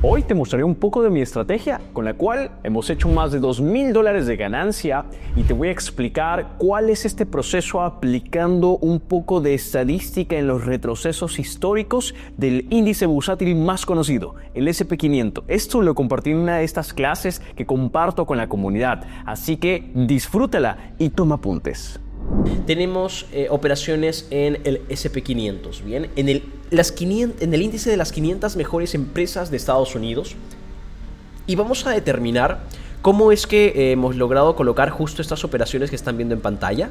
Hoy te mostraré un poco de mi estrategia, con la cual hemos hecho más de $2,000 de ganancia y te voy a explicar cuál es este proceso aplicando un poco de estadística en los retrocesos históricos del índice bursátil más conocido, el S&P 500. Esto lo compartí en una de estas clases que comparto con la comunidad, así que disfrútala y toma apuntes. Tenemos operaciones en el S&P 500, ¿bien? En el índice de las 500 mejores empresas de Estados Unidos. Y vamos a determinar cómo es que hemos logrado colocar justo estas operaciones que están viendo en pantalla.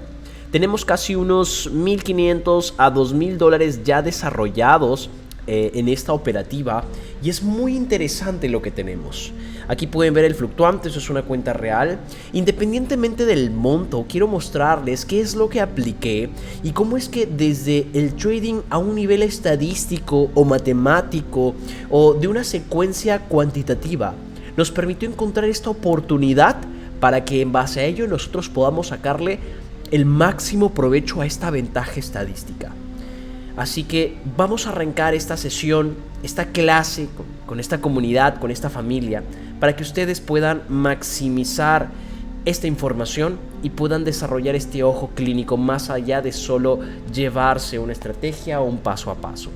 Tenemos casi unos $1,500 a $2,000 ya desarrollados en esta operativa, y es muy interesante lo que tenemos. Aquí pueden ver el fluctuante, eso es una cuenta real. Independientemente del monto, quiero mostrarles qué es lo que apliqué y cómo es que desde el trading a un nivel estadístico o matemático o de una secuencia cuantitativa nos permitió encontrar esta oportunidad para que en base a ello nosotros podamos sacarle el máximo provecho a esta ventaja estadística. Así que vamos a arrancar esta sesión, esta clase con esta comunidad, con esta familia, para que ustedes puedan maximizar esta información y puedan desarrollar este ojo clínico más allá de solo llevarse una estrategia o un paso a paso.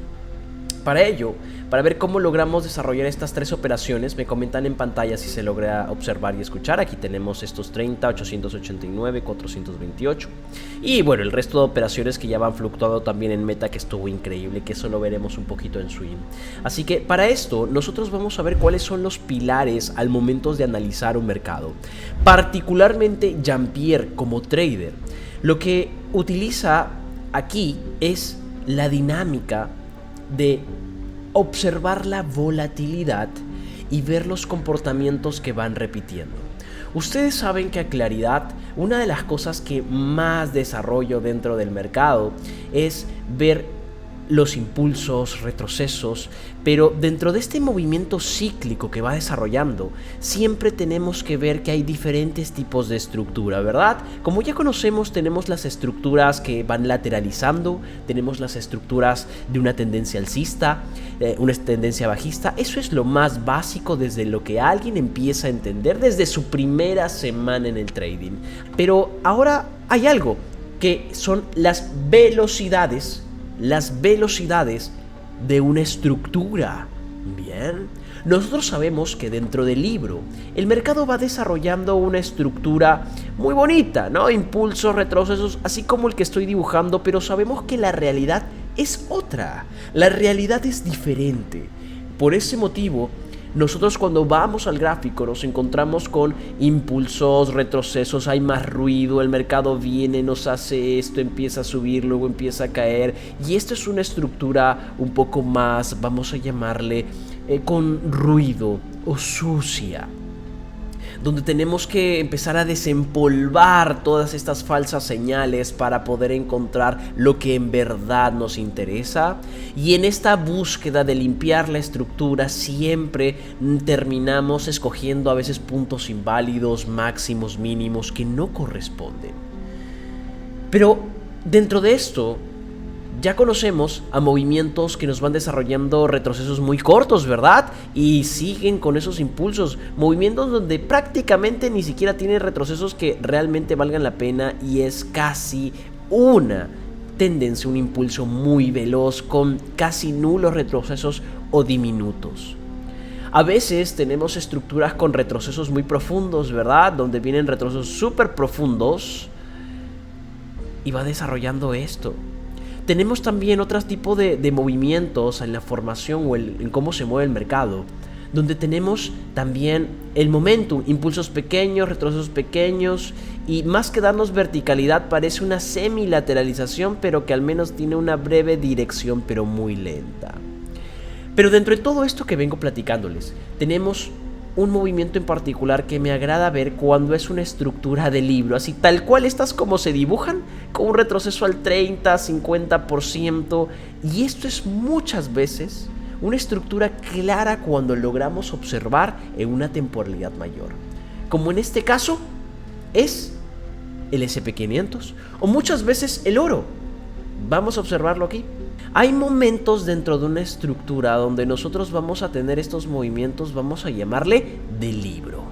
Para ello, para ver cómo logramos desarrollar estas tres operaciones, me comentan en pantalla si se logra observar y escuchar. Aquí tenemos estos 30, 889, 428 y bueno, el resto de operaciones que ya van fluctuando también en meta, que estuvo increíble, que eso lo veremos un poquito en swing. Así que para esto nosotros vamos a ver cuáles son los pilares al momento de analizar un mercado. Particularmente Jean-Pierre como trader, lo que utiliza aquí es la dinámica de observar la volatilidad y ver los comportamientos que van repitiendo. Ustedes saben que a claridad una de las cosas que más desarrollo dentro del mercado es ver los impulsos, retrocesos, pero dentro de este movimiento cíclico que va desarrollando, siempre tenemos que ver que hay diferentes tipos de estructura, ¿verdad? Como ya conocemos, tenemos las estructuras que van lateralizando, tenemos las estructuras de una tendencia alcista, una tendencia bajista. Eso es lo más básico desde lo que alguien empieza a entender desde su primera semana en el trading. Pero ahora hay algo que son las velocidades de una estructura. Bien, nosotros sabemos que dentro del libro el mercado va desarrollando una estructura muy bonita, ¿no? Impulsos, retrocesos, así como el que estoy dibujando, pero sabemos que la realidad es otra, la realidad es diferente. Por ese motivo, nosotros cuando vamos al gráfico nos encontramos con impulsos, retrocesos, hay más ruido, el mercado viene, nos hace esto, empieza a subir, luego empieza a caer, y esto es una estructura un poco más, vamos a llamarle, con ruido o sucia, donde tenemos que empezar a desempolvar todas estas falsas señales para poder encontrar lo que en verdad nos interesa. Y en esta búsqueda de limpiar la estructura siempre terminamos escogiendo a veces puntos inválidos, máximos, mínimos que no corresponden. Pero dentro de esto ya conocemos a movimientos que nos van desarrollando retrocesos muy cortos, ¿verdad? Y siguen con esos impulsos, movimientos donde prácticamente ni siquiera tienen retrocesos que realmente valgan la pena, y es casi una tendencia, un impulso muy veloz con casi nulos retrocesos o diminutos. A veces tenemos estructuras con retrocesos muy profundos, ¿verdad? Donde vienen retrocesos súper profundos y va desarrollando esto. Tenemos también otro tipo de movimientos en la formación o en cómo se mueve el mercado, donde tenemos también el momentum, impulsos pequeños, retrocesos pequeños, y más que darnos verticalidad parece una semilateralización, pero que al menos tiene una breve dirección, pero muy lenta. Pero dentro de todo esto que vengo platicándoles, tenemos un movimiento en particular que me agrada ver cuando es una estructura de libro, así tal cual estas como se dibujan, con un retroceso al 30, 50%, y esto es muchas veces una estructura clara cuando logramos observar en una temporalidad mayor, como en este caso es el S&P 500 o muchas veces el oro. Vamos a observarlo aquí. Hay momentos dentro de una estructura donde nosotros vamos a tener estos movimientos, vamos a llamarle de libro.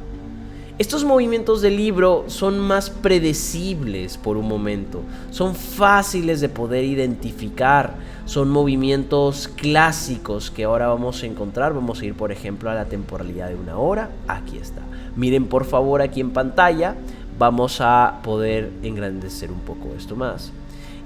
Estos movimientos de libro son más predecibles por un momento, son fáciles de poder identificar, son movimientos clásicos que ahora vamos a encontrar. Vamos a ir, por ejemplo, a la temporalidad de 1 hora. Aquí está. Miren por favor aquí en pantalla, vamos a poder engrandecer un poco esto más.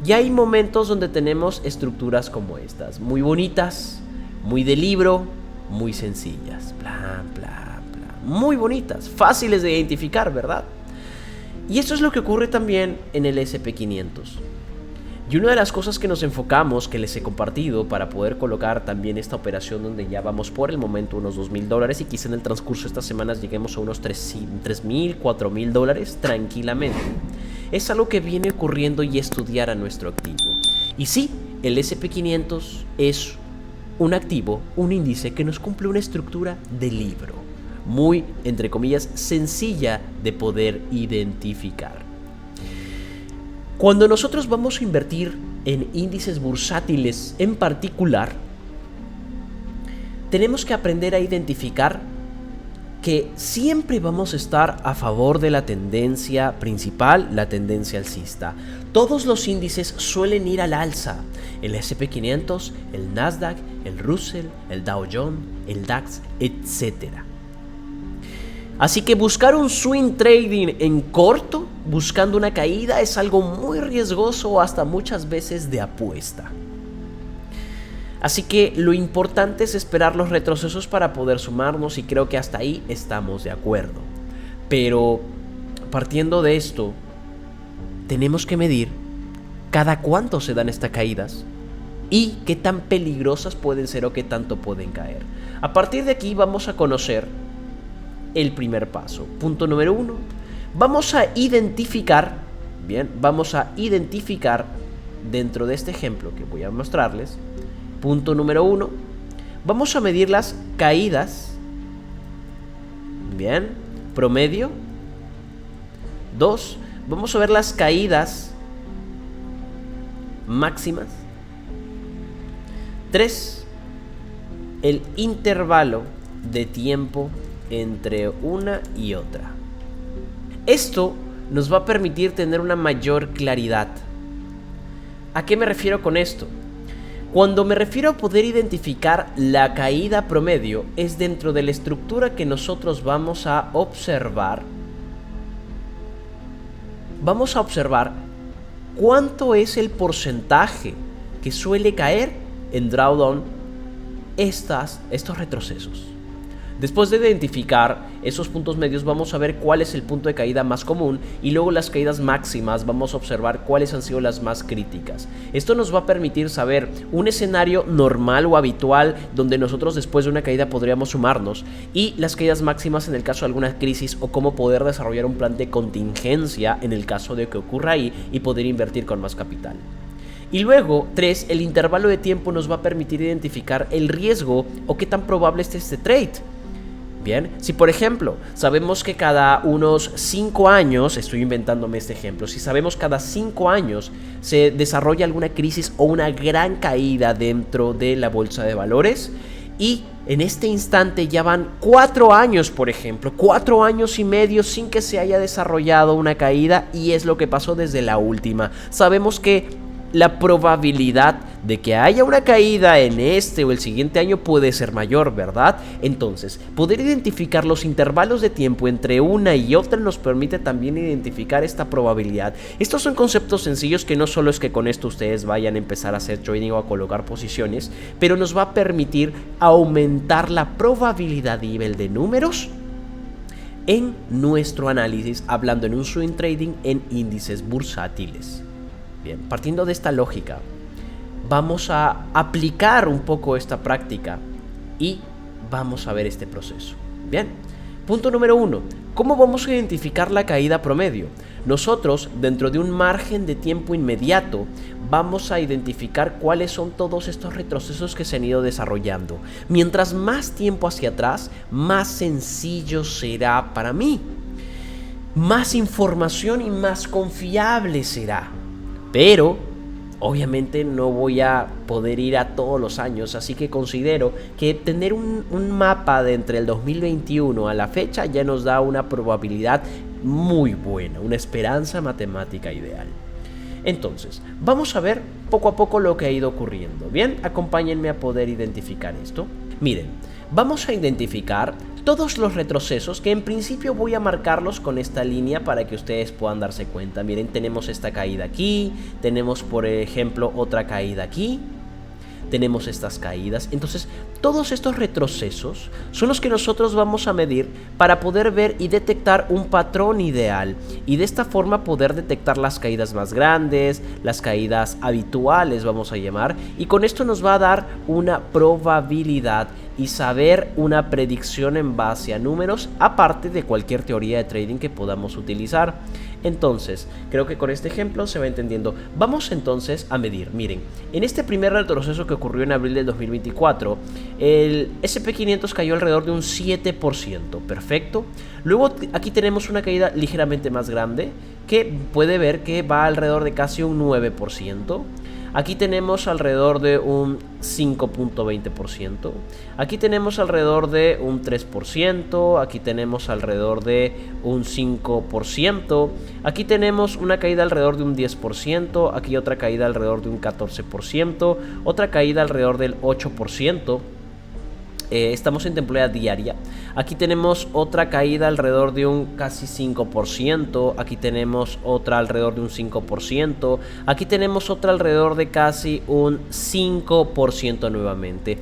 Y hay momentos donde tenemos estructuras como estas, muy bonitas, muy de libro, muy sencillas, bla, bla, bla, muy bonitas, fáciles de identificar, ¿verdad? Y esto es lo que ocurre también en el SP500. Y una de las cosas que nos enfocamos, que les he compartido para poder colocar también esta operación donde ya vamos por el momento unos $2,000 y quizá en el transcurso de estas semanas lleguemos a unos $3,000, $4,000 tranquilamente. Es algo que viene ocurriendo y estudiar a nuestro activo. Y sí, el SP500 es un activo, un índice que nos cumple una estructura de libro, muy, entre comillas, sencilla de poder identificar. Cuando nosotros vamos a invertir en índices bursátiles en particular, tenemos que aprender a identificar que siempre vamos a estar a favor de la tendencia principal, la tendencia alcista. Todos los índices suelen ir al alza. El SP500, el Nasdaq, el Russell, el Dow Jones, el DAX, etc. Así que buscar un swing trading en corto, buscando una caída, es algo muy riesgoso o hasta muchas veces de apuesta. Así que lo importante es esperar los retrocesos para poder sumarnos y creo que hasta ahí estamos de acuerdo. Pero partiendo de esto, tenemos que medir cada cuánto se dan estas caídas y qué tan peligrosas pueden ser o qué tanto pueden caer. A partir de aquí vamos a conocer el primer paso. Punto número 1. Vamos a identificar dentro de este ejemplo que voy a mostrarles. Punto número 1. Vamos a medir las caídas. Bien. Promedio. 2. Vamos a ver las caídas máximas. 3. El intervalo de tiempo entre una y otra. Esto nos va a permitir tener una mayor claridad. ¿A qué me refiero con esto? Cuando me refiero a poder identificar la caída promedio, es dentro de la estructura que nosotros vamos a observar. Vamos a observar cuánto es el porcentaje que suele caer en drawdown estos retrocesos. Después de identificar esos puntos medios, vamos a ver cuál es el punto de caída más común y luego las caídas máximas vamos a observar cuáles han sido las más críticas. Esto nos va a permitir saber un escenario normal o habitual donde nosotros después de una caída podríamos sumarnos y las caídas máximas en el caso de alguna crisis o cómo poder desarrollar un plan de contingencia en el caso de que ocurra ahí y poder invertir con más capital. Y luego, 3, el intervalo de tiempo nos va a permitir identificar el riesgo o qué tan probable es este trade. Bien, si por ejemplo sabemos que cada unos 5 años, estoy inventándome este ejemplo, si sabemos cada 5 años se desarrolla alguna crisis o una gran caída dentro de la bolsa de valores y en este instante ya van 4 años, por ejemplo, 4 años y medio sin que se haya desarrollado una caída y es lo que pasó desde la última. Sabemos que la probabilidad de que haya una caída en este o el siguiente año puede ser mayor, ¿verdad? Entonces, poder identificar los intervalos de tiempo entre una y otra nos permite también identificar esta probabilidad. Estos son conceptos sencillos que no solo es que con esto ustedes vayan a empezar a hacer trading o a colocar posiciones, pero nos va a permitir aumentar la probabilidad a nivel de números en nuestro análisis, hablando en un swing trading en índices bursátiles. Bien, partiendo de esta lógica, vamos a aplicar un poco esta práctica y vamos a ver este proceso. Bien, punto número 1. ¿Cómo vamos a identificar la caída promedio? Nosotros, dentro de un margen de tiempo inmediato, vamos a identificar cuáles son todos estos retrocesos que se han ido desarrollando. Mientras más tiempo hacia atrás, más sencillo será para mí. Más información y más confiable será. Pero Obviamente no voy a poder ir a todos los años, así que considero que tener un mapa de entre el 2021 a la fecha ya nos da una probabilidad muy buena, una esperanza matemática ideal. Entonces, vamos a ver poco a poco lo que ha ido ocurriendo. Bien, acompáñenme a poder identificar esto. Miren, vamos a identificar todos los retrocesos que en principio voy a marcarlos con esta línea para que ustedes puedan darse cuenta. Miren, tenemos esta caída aquí, tenemos por ejemplo otra caída aquí, tenemos estas caídas. Entonces, todos estos retrocesos son los que nosotros vamos a medir para poder ver y detectar un patrón ideal y de esta forma poder detectar las caídas más grandes, las caídas habituales vamos a llamar, y con esto nos va a dar una probabilidad y saber una predicción en base a números, aparte de cualquier teoría de trading que podamos utilizar. Entonces, creo que con este ejemplo se va entendiendo. Vamos entonces a medir. Miren, en este primer retroceso que ocurrió en abril del 2024, el SP500 cayó alrededor de un 7%. Perfecto. Luego aquí tenemos una caída ligeramente más grande, que puede ver que va alrededor de casi un 9%. Aquí tenemos alrededor de un 5.20%. Aquí tenemos alrededor de un 3%. Aquí tenemos alrededor de un 5%. Aquí tenemos una caída alrededor de un 10%. Aquí otra caída alrededor de un 14%. Otra caída alrededor del 8%. Estamos en temporada diaria. Aquí tenemos otra caída alrededor de un casi 5%. Aquí tenemos otra alrededor de un 5%. Aquí tenemos otra alrededor de casi un 5% nuevamente.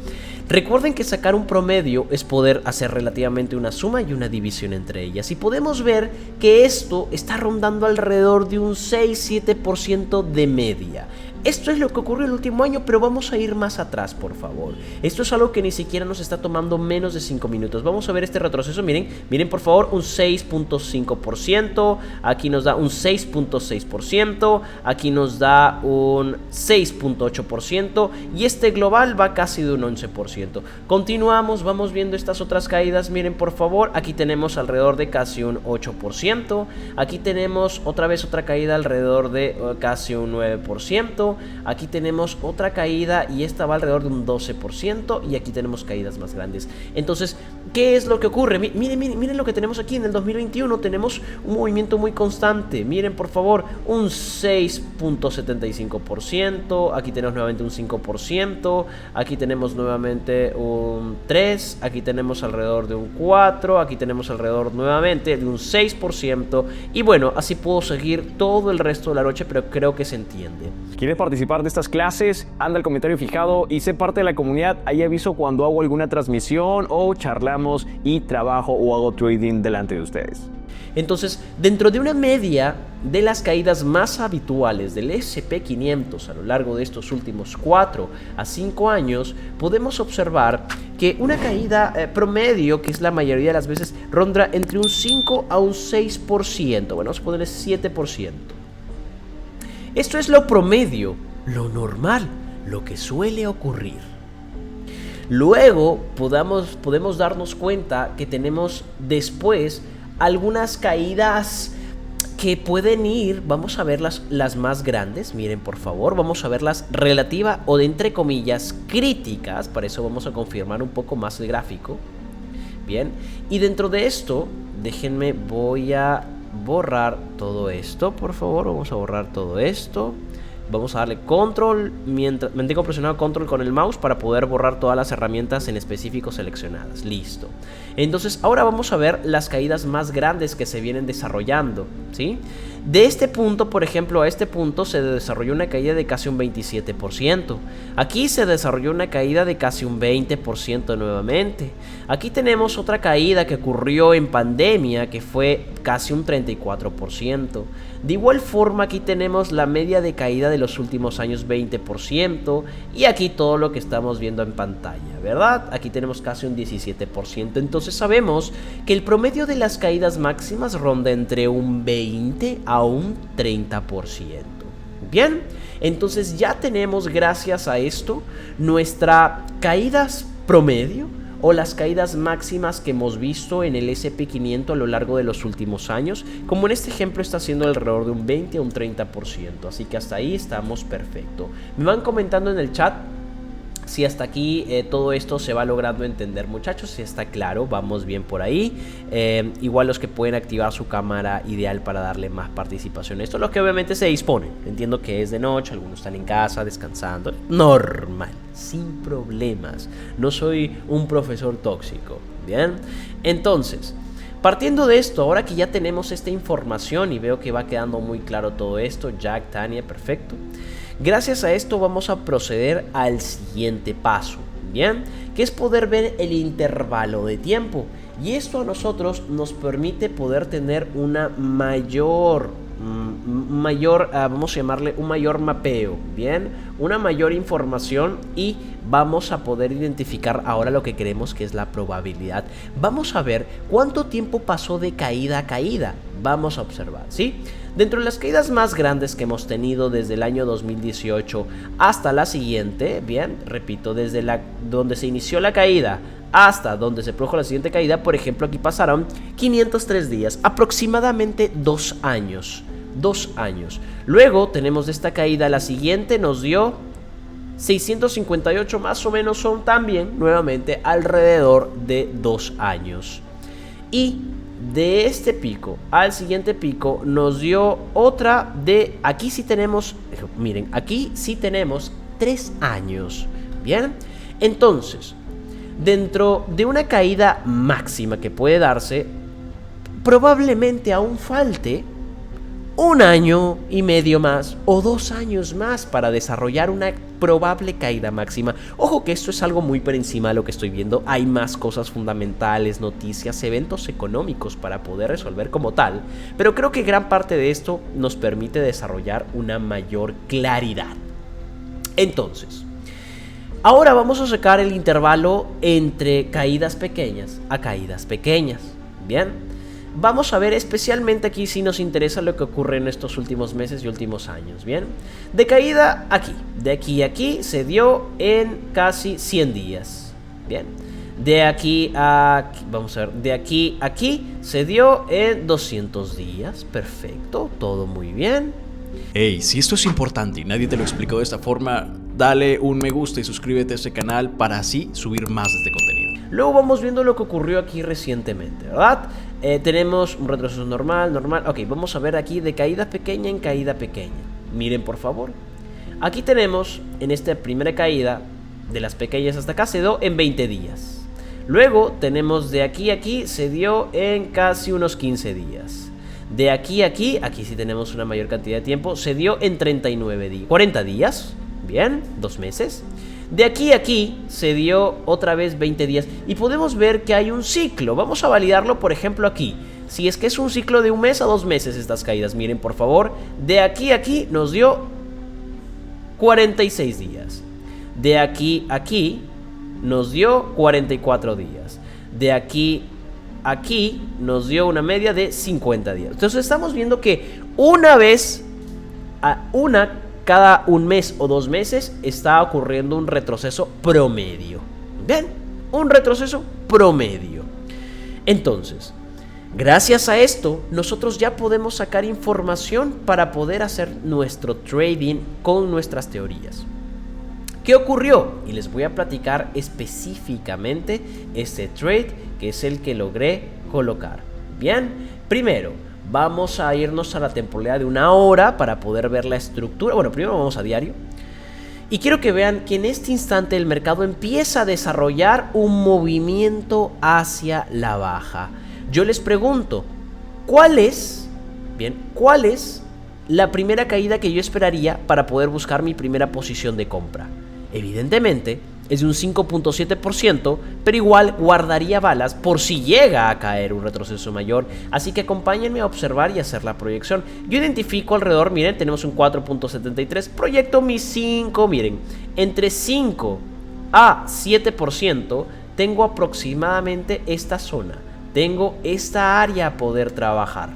Recuerden que sacar un promedio es poder hacer relativamente una suma y una división entre ellas. Y podemos ver que esto está rondando alrededor de un 6-7% de media. Esto es lo que ocurrió el último año, pero vamos a ir más atrás, por favor. Esto es algo que ni siquiera nos está tomando menos de 5 minutos. Vamos a ver este retroceso. Miren por favor, un 6.5%. Aquí nos da un 6.6%. Aquí nos da un 6.8%. Y este global va casi de un 11%. Continuamos, vamos viendo estas otras caídas. Miren por favor, aquí tenemos alrededor de casi un 8%. Aquí tenemos otra vez otra caída alrededor de casi un 9%. Aquí tenemos otra caída y esta va alrededor de un 12%. Y aquí tenemos caídas más grandes. Entonces, ¿qué es lo que ocurre? Miren lo que tenemos aquí en el 2021. Tenemos un movimiento muy constante. Miren por favor, un 6.75%. Aquí tenemos nuevamente un 5%. Aquí tenemos nuevamente un 3%. Aquí tenemos alrededor de un 4%. Aquí tenemos alrededor nuevamente de un 6%. Y bueno, así puedo seguir todo el resto de la noche, pero creo que se entiende. ¿Quieres participar de estas clases? Anda al comentario fijado y sé parte de la comunidad. Ahí aviso cuando hago alguna transmisión o charlamos y trabajo o hago trading delante de ustedes. Entonces, dentro de una media de las caídas más habituales del SP500 a lo largo de estos últimos 4 a 5 años, podemos observar que una caída promedio, que es la mayoría de las veces, ronda entre un 5 a un 6%. Bueno, vamos a ponerle 7%. Esto es lo promedio, lo normal, lo que suele ocurrir. Luego podemos darnos cuenta que tenemos después algunas caídas que pueden ir, vamos a ver las más grandes, miren por favor, vamos a ver las relativa o de entre comillas críticas, para eso vamos a confirmar un poco más el gráfico. Bien, y dentro de esto, déjenme, voy a borrar todo esto, por favor, vamos a borrar todo esto. Vamos a darle control, mantengo presionado control con el mouse para poder borrar todas las herramientas en específico seleccionadas. Listo. Entonces ahora vamos a ver las caídas más grandes que se vienen desarrollando, ¿sí? De este punto, por ejemplo, a este punto se desarrolló una caída de casi un 27%. Aquí se desarrolló una caída de casi un 20% nuevamente. Aquí tenemos otra caída que ocurrió en pandemia, que fue casi un 34%. De igual forma, aquí tenemos la media de caída de los últimos años, 20%. Y aquí todo lo que estamos viendo en pantalla, ¿verdad? Aquí tenemos casi un 17%. Entonces sabemos que el promedio de las caídas máximas ronda entre un 20 a un 30%. Bien, entonces ya tenemos, gracias a esto, nuestra caídas promedio o las caídas máximas que hemos visto en el S&P 500 a lo largo de los últimos años, como en este ejemplo está siendo alrededor de un 20 a un 30%, así que hasta ahí estamos perfecto. Me van comentando en el chat si hasta aquí todo esto se va logrando entender, muchachos. Si está claro, vamos bien por ahí. Igual los que pueden activar su cámara, ideal para darle más participación a esto, los que obviamente se disponen. Entiendo que es de noche, algunos están en casa descansando, normal, sin problemas. No soy un profesor tóxico, ¿bien? Entonces, partiendo de esto, ahora que ya tenemos esta información y veo que va quedando muy claro todo esto, Jack, Tania, perfecto. Gracias a esto vamos a proceder al siguiente paso, ¿bien? Que es poder ver el intervalo de tiempo. Y esto a nosotros nos permite poder tener una mayor, vamos a llamarle un mayor mapeo, ¿bien? Una mayor información y vamos a poder identificar ahora lo que queremos, que es la probabilidad. Vamos a ver cuánto tiempo pasó de caída a caída. Vamos a observar, ¿sí? Dentro de las caídas más grandes que hemos tenido desde el año 2018 hasta la siguiente, bien, repito, desde donde se inició la caída hasta donde se produjo la siguiente caída, por ejemplo, aquí pasaron 503 días, aproximadamente 2 años. 2 años. Luego tenemos de esta caída, la siguiente nos dio 658, más o menos son también nuevamente alrededor de 2 años. Y de este pico al siguiente pico nos dio otra de, aquí sí tenemos, miren, aquí sí tenemos 3 años. Bien, entonces, dentro de una caída máxima que puede darse, probablemente aún falte 1 año y medio más o 2 años más para desarrollar una probable caída máxima. Ojo que esto es algo muy por encima de lo que estoy viendo. Hay más cosas fundamentales, noticias, eventos económicos para poder resolver como tal, pero creo que gran parte de esto nos permite desarrollar una mayor claridad. Entonces, ahora vamos a sacar el intervalo entre caídas pequeñas a caídas pequeñas. Bien, vamos a ver especialmente aquí si nos interesa lo que ocurre en estos últimos meses y últimos años. Bien, de caída aquí, de aquí a aquí se dio en casi 100 días. Bien, de aquí a aquí, vamos a ver, de aquí a aquí se dio en 200 días. Perfecto, todo muy bien. Hey, si esto es importante y nadie te lo explicó de esta forma, dale un me gusta y suscríbete a este canal para así subir más de este contenido. Luego vamos viendo lo que ocurrió aquí recientemente, ¿verdad? Tenemos un retroceso normal. Ok, vamos a ver aquí de caída pequeña en caída pequeña. Miren por favor. Aquí tenemos en esta primera caída, de las pequeñas hasta acá, se dio en 20 días. Luego tenemos de aquí a aquí, se dio en casi unos 15 días. De aquí a aquí, aquí sí tenemos una mayor cantidad de tiempo, se dio en 39 días. 40 días, bien, 2 meses. De aquí a aquí se dio otra vez 20 días y podemos ver que hay un ciclo. Vamos a validarlo, por ejemplo, aquí. Si es que es un ciclo de 1 mes a 2 meses estas caídas. Miren, por favor, de aquí a aquí nos dio 46 días. De aquí a aquí nos dio 44 días. De aquí a aquí nos dio una media de 50 días. Entonces estamos viendo que cada 1 mes o 2 meses está ocurriendo un retroceso promedio. Bien, un retroceso promedio. Entonces, gracias a esto, nosotros ya podemos sacar información para poder hacer nuestro trading con nuestras teorías. ¿Qué ocurrió? Y les voy a platicar específicamente este trade, que es el que logré colocar. Bien, primero vamos a irnos a la temporalidad de 1 hora para poder ver la estructura. Bueno, primero vamos a diario. Y quiero que vean que en este instante el mercado empieza a desarrollar un movimiento hacia la baja. Yo les pregunto, ¿cuál es la primera caída que yo esperaría para poder buscar mi primera posición de compra? Evidentemente es de un 5.7%, pero igual guardaría balas por si llega a caer un retroceso mayor. Así que acompáñenme a observar y hacer la proyección. Yo identifico alrededor, miren, tenemos un 4.73, proyecto mis 5, miren, entre 5 a 7% tengo aproximadamente esta zona. Tengo esta área a poder trabajar.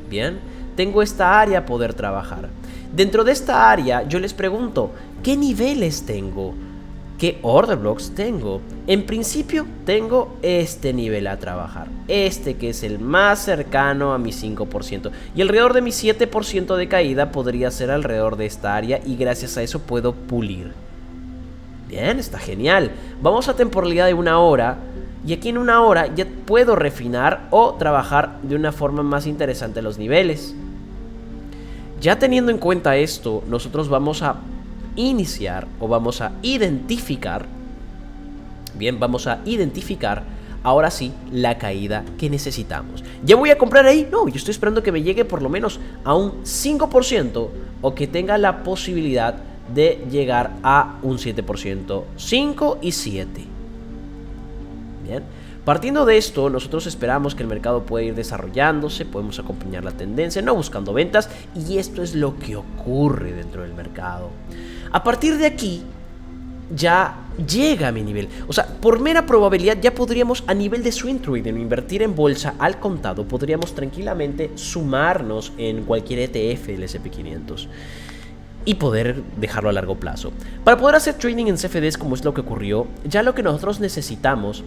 Bien, tengo esta área a poder trabajar. Dentro de esta área yo les pregunto, ¿qué niveles tengo? ¿Qué order blocks tengo? En principio tengo este nivel a trabajar. Este que es el más cercano a mi 5%. Y alrededor de mi 7% de caída podría ser alrededor de esta área. Y gracias a eso puedo pulir. Bien, está genial. Vamos a temporalidad de 1 hora. Y aquí en 1 hora ya puedo refinar o trabajar de una forma más interesante los niveles. Ya teniendo en cuenta esto, nosotros vamos a iniciar o vamos a identificar, bien, vamos a identificar ahora sí la caída que necesitamos. ¿Ya voy a comprar ahí? No, yo estoy esperando que me llegue por lo menos a un 5% o que tenga la posibilidad de llegar a un 7%, 5 y 7. Bien, partiendo de esto, nosotros esperamos que el mercado pueda ir desarrollándose, podemos acompañar la tendencia, no buscando ventas, y esto es lo que ocurre dentro del mercado. A partir de aquí, ya llega a mi nivel. O sea, por mera probabilidad ya podríamos, a nivel de swing trading o invertir en bolsa al contado, podríamos tranquilamente sumarnos en cualquier ETF del S&P500 y poder dejarlo a largo plazo. Para poder hacer trading en CFDs, como es lo que ocurrió, ya lo que nosotros necesitamos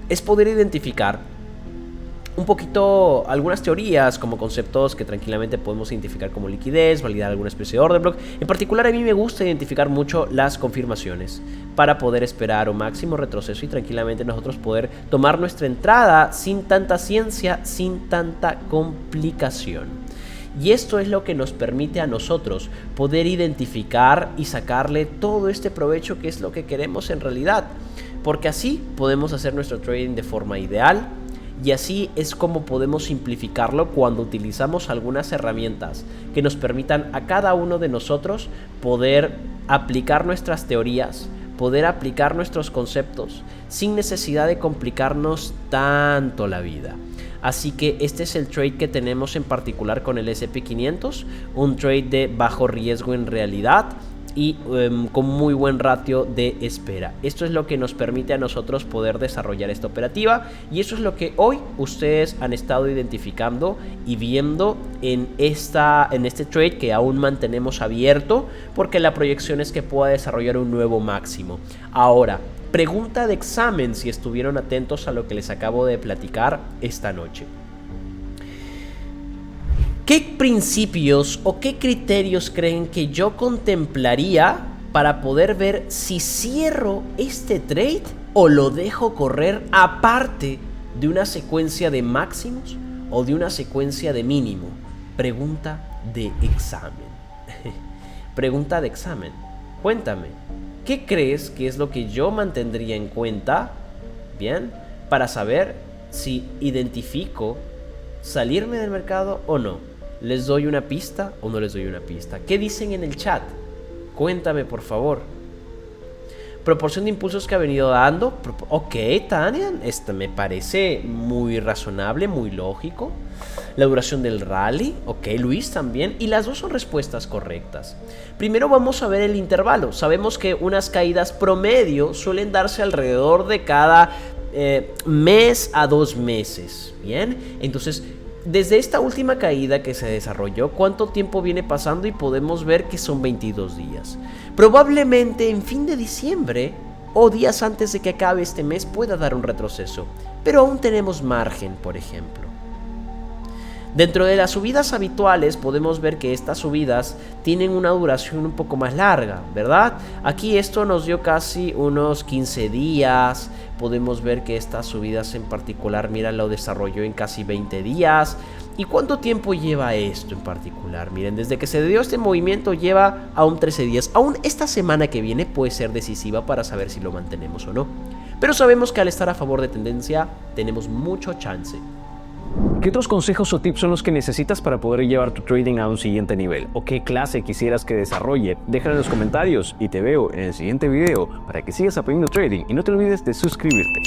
es poder identificar un poquito algunas teorías como conceptos que tranquilamente podemos identificar como liquidez, validar alguna especie de order block. En particular, a mí me gusta identificar mucho las confirmaciones para poder esperar un máximo retroceso y tranquilamente nosotros poder tomar nuestra entrada sin tanta ciencia, sin tanta complicación. Y esto es lo que nos permite a nosotros poder identificar y sacarle todo este provecho que es lo que queremos en realidad. Porque así podemos hacer nuestro trading de forma ideal. Y así es como podemos simplificarlo cuando utilizamos algunas herramientas que nos permitan a cada uno de nosotros poder aplicar nuestras teorías, poder aplicar nuestros conceptos sin necesidad de complicarnos tanto la vida. Así que este es el trade que tenemos en particular con el S&P500, un trade de bajo riesgo en realidad y con muy buen ratio de espera. Esto es lo que nos permite a nosotros poder desarrollar esta operativa, y eso es lo que hoy ustedes han estado identificando y viendo en este trade que aún mantenemos abierto, porque la proyección es que pueda desarrollar un nuevo máximo. Ahora, pregunta de examen, si estuvieron atentos a lo que les acabo de platicar esta noche. ¿Qué principios o qué criterios creen que yo contemplaría para poder ver si cierro este trade o lo dejo correr aparte de una secuencia de máximos o de una secuencia de mínimo? Pregunta de examen. Pregunta de examen. Cuéntame, ¿qué crees que es lo que yo mantendría en cuenta, bien, para saber si identifico salirme del mercado o no? ¿Les doy una pista o no les doy una pista? ¿Qué dicen en el chat? Cuéntame, por favor. Proporción de impulsos que ha venido dando. Ok, Tania, esto me parece muy razonable, muy lógico. La duración del rally. Ok, Luis también. Y las dos son respuestas correctas. Primero vamos a ver el intervalo. Sabemos que unas caídas promedio suelen darse alrededor de cada mes a 2 meses. Bien, entonces, desde esta última caída que se desarrolló, ¿cuánto tiempo viene pasando? Y podemos ver que son 22 días. Probablemente en fin de diciembre o días antes de que acabe este mes pueda dar un retroceso, pero aún tenemos margen, por ejemplo. Dentro de las subidas habituales podemos ver que estas subidas tienen una duración un poco más larga, ¿verdad? Aquí esto nos dio casi unos 15 días. Podemos ver que estas subidas en particular, mira, lo desarrolló en casi 20 días. ¿Y cuánto tiempo lleva esto en particular? Miren, desde que se dio este movimiento lleva aún 13 días. Aún esta semana que viene puede ser decisiva para saber si lo mantenemos o no. Pero sabemos que al estar a favor de tendencia tenemos mucho chance. ¿Qué otros consejos o tips son los que necesitas para poder llevar tu trading a un siguiente nivel? ¿O qué clase quisieras que desarrolle? Déjalo en los comentarios y te veo en el siguiente video para que sigas aprendiendo trading y no te olvides de suscribirte.